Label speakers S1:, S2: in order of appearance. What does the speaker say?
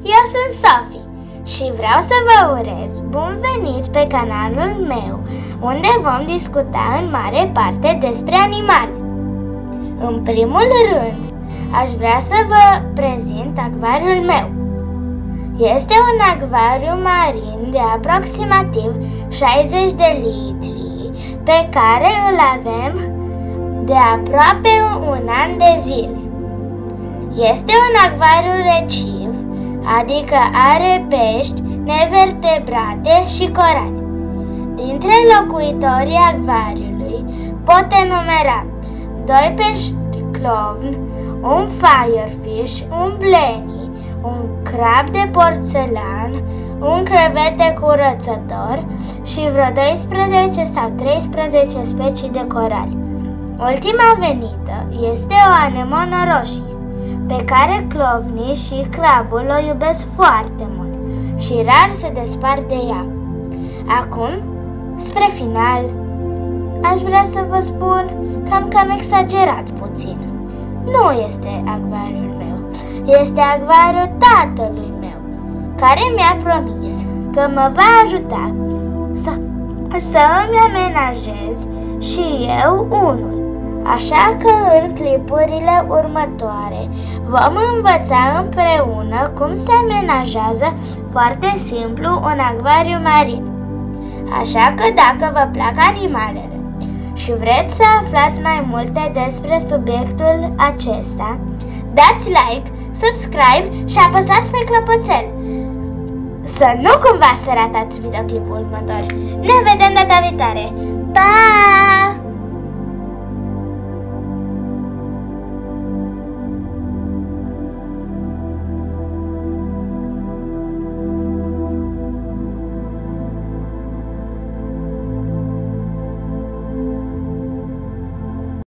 S1: eu sunt Sophie și vreau să vă urez bun venit pe canalul meu, unde vom discuta în mare parte despre animale. În primul rând, aș vrea să vă prezint acvariul meu. Este un acvariu marin de aproximativ 60 de litri, pe care îl avem de aproape un an de zile. Este un acvariu reciv, adică are pești, nevertebrate și corali. Dintre locuitorii acvariului pot enumera 2 pești clovn, un firefish, un blenny, un crab de porțelan, un crevete curățător și vreo 12 sau 13 specii de corali. Ultima venită este o anemonă roșie, pe care clovnii și crabul o iubesc foarte mult și rar se despart de ea. Acum, spre final, aș vrea să vă spun că am cam exagerat puțin. Nu este acvariul meu, este acvariul tatălui meu, care mi-a promis că mă va ajuta să îmi amenajez și eu unul. Așa că în clipurile următoare vom învăța împreună cum se amenajează foarte simplu un acvariu marin. Așa că dacă vă plac animalele și vreți să aflați mai multe despre subiectul acesta, dați like, subscribe și apăsați pe clopoțel. Să nu cumva să ratați videoclipul următor. Ne vedem data viitoare! Pa!